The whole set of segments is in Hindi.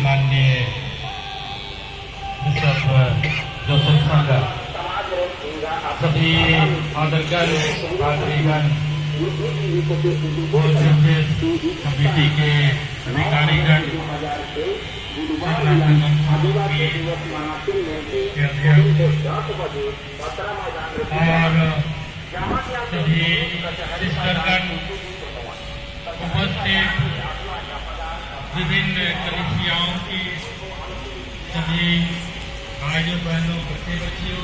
माननीय बिशप जोसेफ सांगा, सभी आदरगण पादरीगण और कमेटी के अधिकारीगण, और सभी सिस्टरगण, उपस्थित विभिन्न कलीसियाओं की सभी भाइयों बहनों, बच्चे बच्चियों,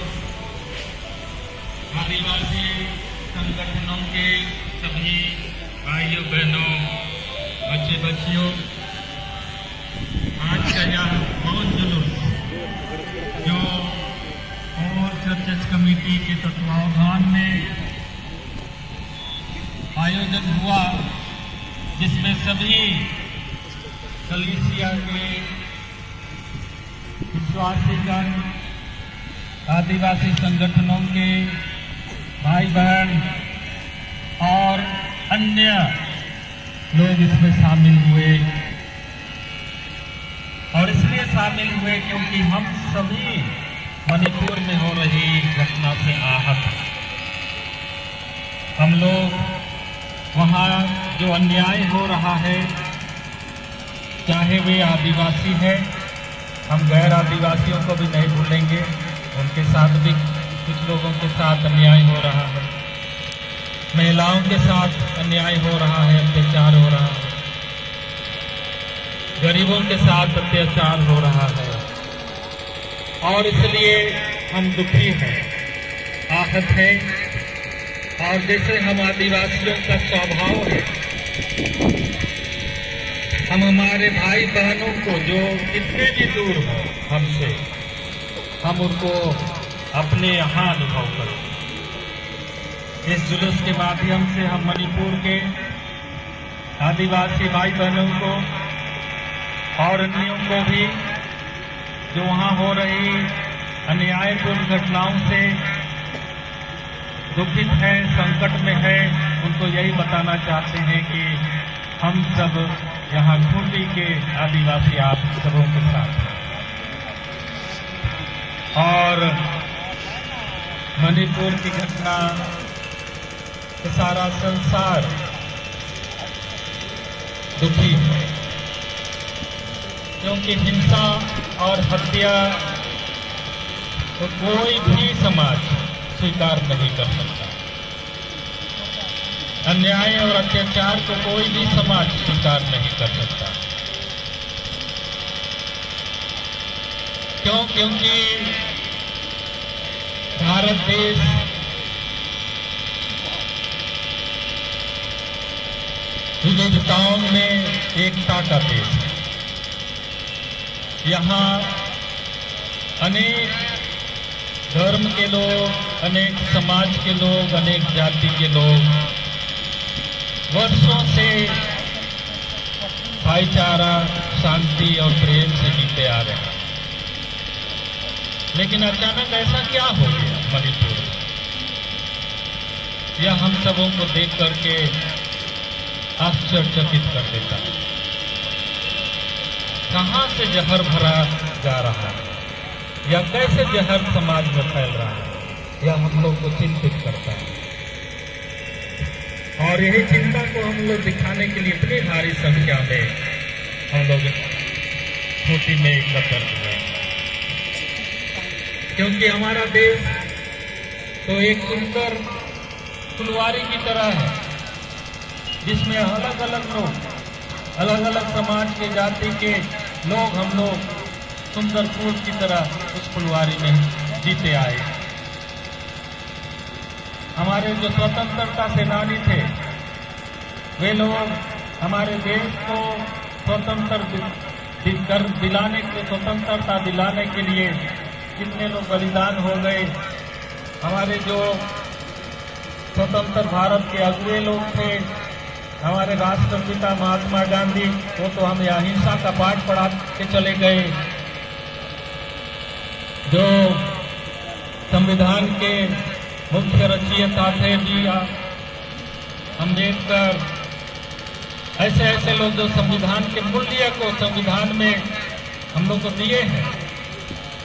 आदिवासी संगठनों के सभी भाइयों बहनों, बच्चे बच्चियों, आज का यह बहुत जुलूस जो और चर्चेस कमेटी के तत्वावधान में आयोजन हुआ, जिसमें सभी कलीसिया के विश्वासीगण, आदिवासी संगठनों के भाई बहन और अन्य लोग इसमें शामिल हुए। और इसलिए शामिल हुए क्योंकि हम सभी मणिपुर में हो रही घटना से आहत हैं। हम लोग वहाँ जो अन्याय हो रहा है, चाहे वे आदिवासी है, हम गैर आदिवासियों को भी नहीं भूलेंगे, उनके साथ भी कुछ लोगों के साथ अन्याय हो रहा है, महिलाओं के साथ अन्याय हो रहा है, अत्याचार हो रहा है, गरीबों के साथ अत्याचार हो रहा है। और इसलिए हम दुखी हैं, आहत हैं। और जैसे हम आदिवासियों का स्वभाव है, हम हमारे भाई बहनों को जो कितने भी दूर हो हमसे, हम उनको अपने यहाँ अनुभव करें। इस जुलूस के माध्यम से हम मणिपुर के आदिवासी भाई बहनों को और अन्यों को भी जो वहाँ हो रही अन्यायपूर्ण घटनाओं से दुखित है, संकट में है, उनको यही बताना चाहते हैं कि हम सब यहाँ खूंटी के आदिवासी आप सबों के साथ हैं। और मणिपुर की घटना से सारा संसार दुखी है, क्योंकि हिंसा और हत्या तो कोई भी समाज स्वीकार नहीं कर सकता। अन्याय और अत्याचार को कोई भी समाज स्वीकार नहीं कर सकता। क्यों? क्योंकि भारत देश विविधताओं में एकता का देश है। यहाँ अनेक धर्म के लोग, अनेक समाज के लोग, अनेक जाति के लोग वर्षों से भाईचारा, शांति और प्रेम से जीते आ रहे हैं। लेकिन अचानक ऐसा क्या हो गया मणिपुर में? यह हम सबों को देख करके आश्चर्यचकित कर देता है। कहां से जहर भरा जा रहा है, या कैसे जहर समाज में फैल रहा है, यह हम लोग को चिंतित करता है। और यही चिंता को हम लोग दिखाने के लिए इतनी भारी संख्या में हम लोग खूंटी में एकत्र हुए, क्योंकि हमारा देश तो एक सुंदर फुलवारी की तरह है, जिसमें अलग अलग लोग, अलग अलग समाज के, जाति के लोग, हम लोग सुंदर फूल की तरह उस फुलवारी में जीते आए। हमारे जो स्वतंत्रता सेनानी थे, वे लोग हमारे देश को स्वतंत्रता दिलाने के लिए कितने लोग बलिदान हो गए। हमारे जो स्वतंत्र भारत के अगुए लोग थे, हमारे राष्ट्रपिता महात्मा गांधी, वो तो हमें अहिंसा का पाठ पढ़ा के चले गए। जो संविधान के मुख्य रचयिता थे जी अम्बेडकर, ऐसे ऐसे लोग जो संविधान के मूल्य को संविधान में हम लोग को दिए हैं,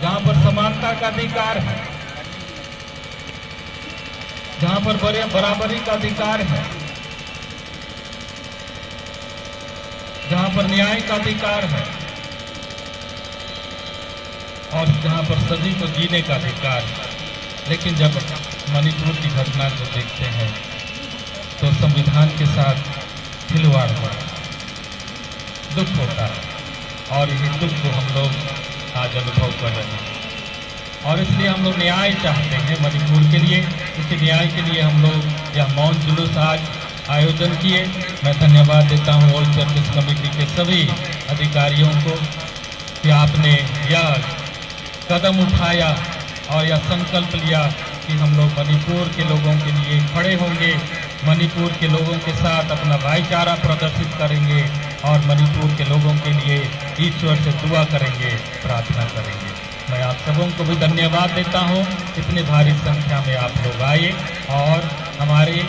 जहां पर समानता का अधिकार है, जहां पर बराबरी का अधिकार है, जहां पर न्याय का अधिकार है और जहां पर सभी को जीने का अधिकार है। लेकिन जब मणिपुर की घटना को देखते हैं तो संविधान के साथ खिलवाड़ हुआ, दुख होता है और इसी दुख को हम लोग आज अनुभव कर रहे हैं और इसलिए हम लोग न्याय चाहते हैं मणिपुर के लिए। इसी न्याय के लिए हम लोग यह मौन जुलूस आज आयोजन किए। मैं धन्यवाद देता हूँ ऑल सर्विस कमेटी के सभी अधिकारियों को कि आपने यह कदम उठाया और यह संकल्प लिया कि हम लोग मणिपुर के लोगों के लिए खड़े होंगे, मणिपुर के लोगों के साथ अपना भाईचारा प्रदर्शित करेंगे और मणिपुर के लोगों के लिए ईश्वर से दुआ करेंगे, प्रार्थना करेंगे। मैं आप सबों को भी धन्यवाद देता हूँ, इतनी भारी संख्या में आप लोग आए और हमारे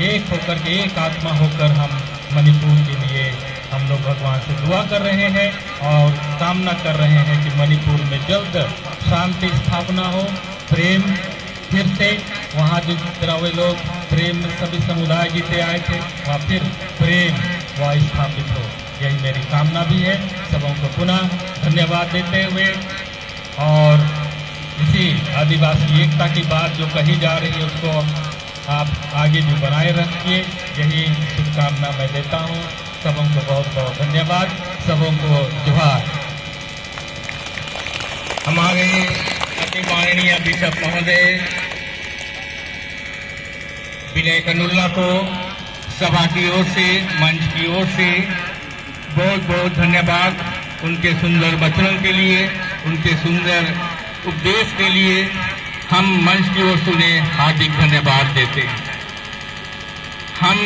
एक होकर के एक आत्मा होकर हम मणिपुर के लिए हम लोग भगवान से दुआ कर रहे हैं और कामना कर रहे हैं कि मणिपुर में जल्द शांति स्थापना हो, प्रेम फिर से वहाँ जिस तरह वे लोग प्रेम में सभी समुदाय जीते आए थे वहाँ फिर प्रेम वहाँ स्थापित हो, यही मेरी कामना भी है। सबों को पुनः धन्यवाद देते हुए और इसी आदिवासी एकता की बात जो कही जा रही है उसको आप आगे भी बनाए रखिए, यही शुभकामना मैं देता हूँ। सबों को बहुत बहुत धन्यवाद, सबों को जोहार। हमारे अति माननीय बिशप महोदय विनय कनुल्ला को सभा की ओर से, मंच की ओर से बहुत बहुत धन्यवाद। उनके सुंदर वचनों के लिए, उनके सुंदर उपदेश के लिए हम मंच की ओर से उन्हें हार्दिक धन्यवाद देते हैं। हम